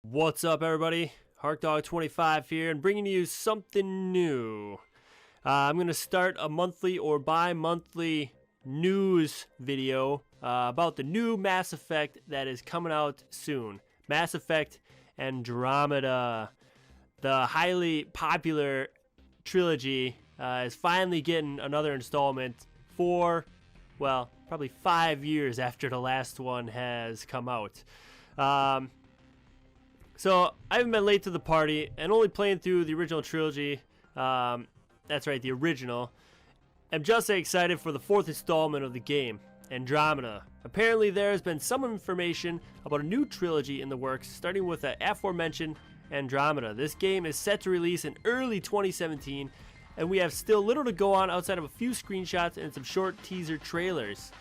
What's up, everybody? HarkDog25 here, and bringing you something new. I'm going to start a monthly or bi-monthly news video about the new Mass Effect that is coming out soon. Mass Effect Andromeda. The highly popular trilogy is finally getting another installment for, well, probably 5 years after the last one has come out. So I haven't been late to the party and only playing through the original trilogy. That's right, the original. I'm just excited for the fourth installment of the game, Andromeda. Apparently there has been some information about a new trilogy in the works, starting with the aforementioned Andromeda. This game is set to release in early 2017, and we have still little to go on outside of a few screenshots and some short teaser trailers.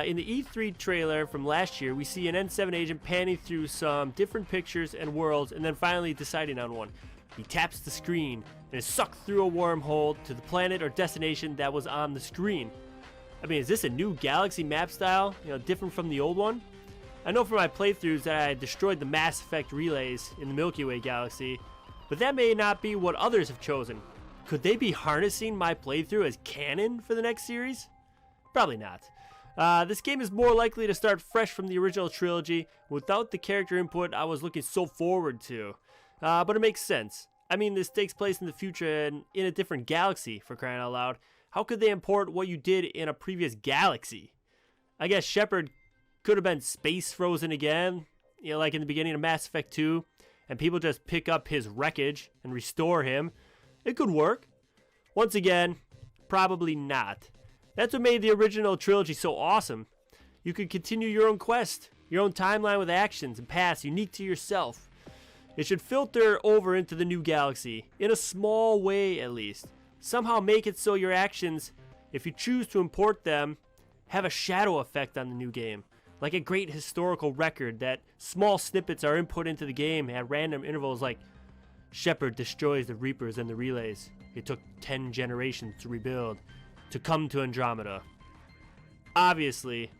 In the E3 trailer from last year, we see an N7 agent panning through some different pictures and worlds and then finally deciding on one. He taps the screen and is sucked through a wormhole to the planet or destination that was on the screen. I mean, is this a new galaxy map style, different from the old one? I know from my playthroughs that I destroyed the Mass Effect relays in the Milky Way galaxy, but that may not be what others have chosen. Could they be harnessing my playthrough as canon for the next series? Probably not. This game is more likely to start fresh from the original trilogy without the character input I was looking so forward to. But it makes sense. I mean, this takes place in the future and in a different galaxy, for crying out loud. How could they import what you did in a previous galaxy? I guess Shepard could have been space frozen again, like in the beginning of Mass Effect 2, and people just pick up his wreckage and restore him. It could work. Once again, probably not. That's what made the original trilogy so awesome. You could continue your own quest, your own timeline with actions and paths unique to yourself. It should filter over into the new galaxy, in a small way at least. Somehow make it so your actions, if you choose to import them, have a shadow effect on the new game. Like a great historical record that small snippets are input into the game at random intervals, like Shepard destroys the Reapers and the relays. It took 10 generations to rebuild, to come to Andromeda. Obviously,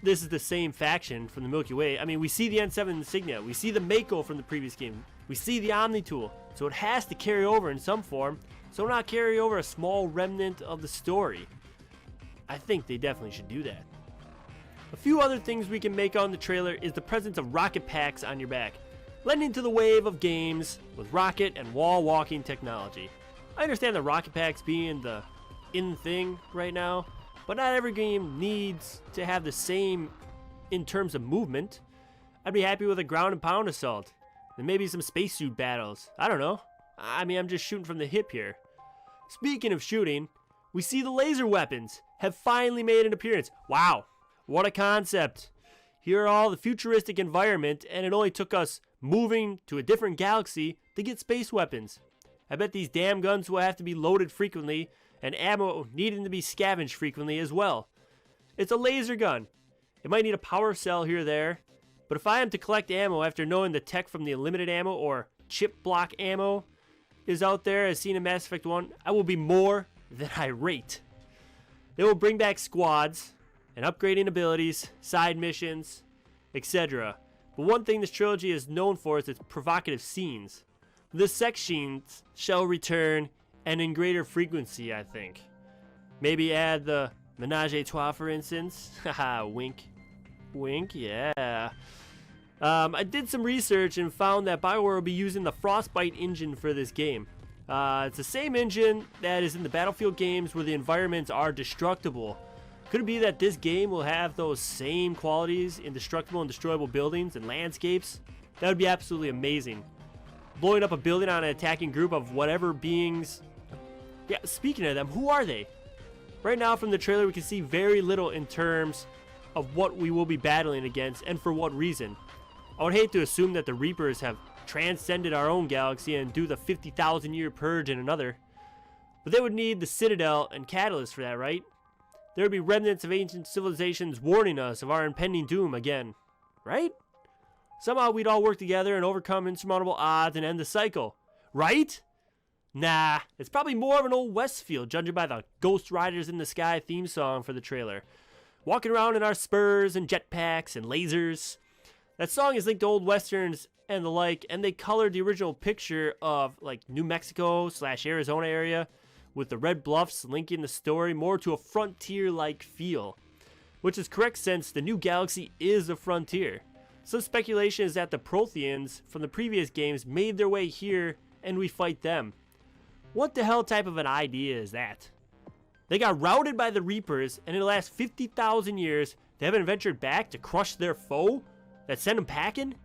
this is the same faction from the Milky Way. I mean, we see the N7 insignia, we see the Mako from the previous game, we see the Omni tool, so it has to carry over in some form, so not carry over a small remnant of the story. I think they definitely should do that. A few other things we can make out in the trailer is the presence of rocket packs on your back, lending to the wave of games with rocket and wall walking technology. I understand the rocket packs being the in thing right now, but not every game needs to have the same in terms of movement. I'd be happy with a ground and pound assault, and maybe some spacesuit battles. I don't know. I mean, I'm just shooting from the hip here. Speaking of shooting, we see the laser weapons have finally made an appearance. Wow, what a concept. Here are all the futuristic environment, and it only took us moving to a different galaxy to get space weapons. I bet these damn guns will have to be loaded frequently, and ammo needing to be scavenged frequently as well. It's a laser gun. It might need a power cell here or there, but if I am to collect ammo after knowing the tech from the unlimited ammo or chip block ammo is out there as seen in Mass Effect 1, I will be more than irate. They will bring back squads and upgrading abilities, side missions, etc. But one thing this trilogy is known for is its provocative scenes. The sex scenes shall return, and in greater frequency, I think. Maybe add the menage a trois, for instance. Haha, wink. Wink, yeah. I did some research and found that BioWare will be using the Frostbite engine for this game. It's the same engine that is in the Battlefield games where the environments are destructible. Could it be that this game will have those same qualities in destructible and destroyable buildings and landscapes? That would be absolutely amazing. Blowing up a building on an attacking group of whatever beings. Yeah, speaking of them, who are they? Right now from the trailer we can see very little in terms of what we will be battling against and for what reason. I would hate to assume that the Reapers have transcended our own galaxy and do the 50,000 year purge in another. But they would need the Citadel and Catalyst for that, right? There would be remnants of ancient civilizations warning us of our impending doom again, right? Somehow we'd all work together and overcome insurmountable odds and end the cycle, right? Nah, it's probably more of an old West feel, judging by the Ghost Riders in the Sky theme song for the trailer. Walking around in our spurs and jetpacks and lasers. That song is linked to old westerns and the like, and they colored the original picture of like New Mexico / Arizona area with the red bluffs linking the story more to a frontier-like feel, which is correct since the new galaxy is a frontier. Some speculation is that the Protheans from the previous games made their way here and we fight them. What the hell type of an idea is that? They got routed by the Reapers, and in the last 50,000 years, they haven't ventured back to crush their foe that sent them packing?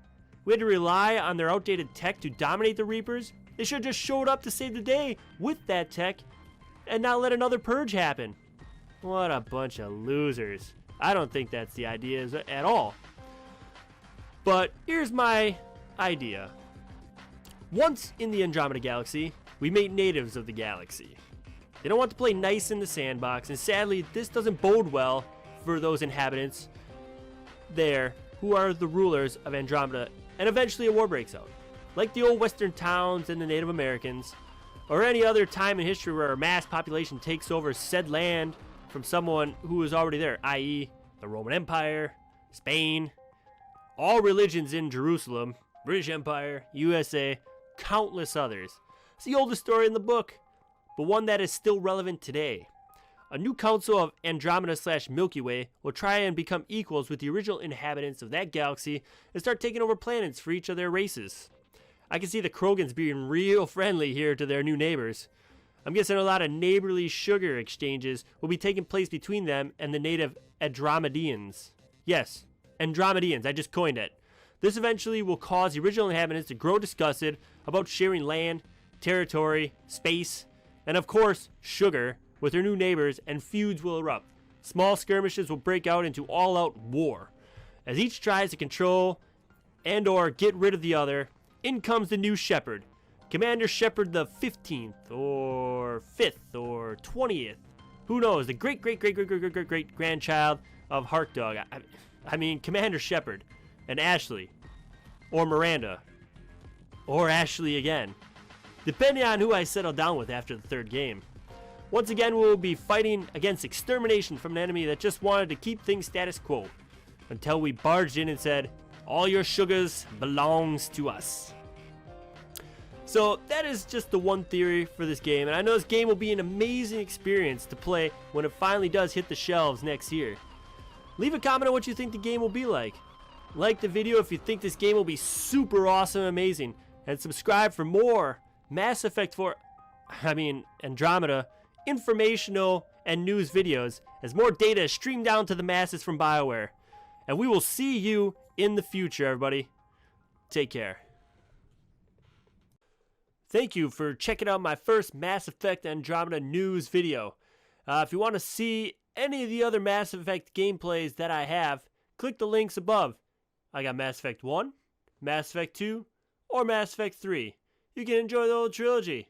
We had to rely on their outdated tech to dominate the Reapers? They should have just showed up to save the day with that tech and not let another purge happen. What a bunch of losers. I don't think that's the idea at all. But here's my idea. Once in the Andromeda Galaxy, we made natives of the galaxy. They don't want to play nice in the sandbox, and sadly, this doesn't bode well for those inhabitants there who are the rulers of Andromeda, and eventually a war breaks out. Like the old western towns and the Native Americans, or any other time in history where a mass population takes over said land from someone who is already there, i.e. the Roman Empire, Spain, all religions in Jerusalem, British Empire, USA, countless others. It's the oldest story in the book, but one that is still relevant today. A new council of Andromeda / Milky Way will try and become equals with the original inhabitants of that galaxy and start taking over planets for each of their races. I can see the Krogans being real friendly here to their new neighbors. I'm guessing a lot of neighborly sugar exchanges will be taking place between them and the native Andromedians. Yes, Andromedians, I just coined it. This eventually will cause the original inhabitants to grow disgusted about sharing land, territory, space, and of course, sugar with their new neighbors, and feuds will erupt. Small skirmishes will break out into all-out war. As each tries to control and or get rid of the other, in comes the new Shepherd. Commander Shepherd the 15th, or 5th, or 20th. Who knows? The great-great-great-great-great-great-grandchild of Heartdog. I mean, Commander Shepherd. And Ashley. Or Miranda. Or Ashley again. Depending on who I settle down with after the third game. Once again, we will be fighting against extermination from an enemy that just wanted to keep things status quo. Until we barged in and said, all your sugars belongs to us. So that is just the one theory for this game, and I know this game will be an amazing experience to play when it finally does hit the shelves next year. Leave a comment on what you think the game will be like. Like the video if you think this game will be super awesome and amazing, and subscribe for more Mass Effect 4, Andromeda, informational and news videos as more data is streamed down to the masses from BioWare. And we will see you in the future, everybody. Take care. Thank you for checking out my first Mass Effect Andromeda news video. If you want to see any of the other Mass Effect gameplays that I have, click the links above. I got Mass Effect 1, Mass Effect 2, or Mass Effect 3. You can enjoy the whole trilogy.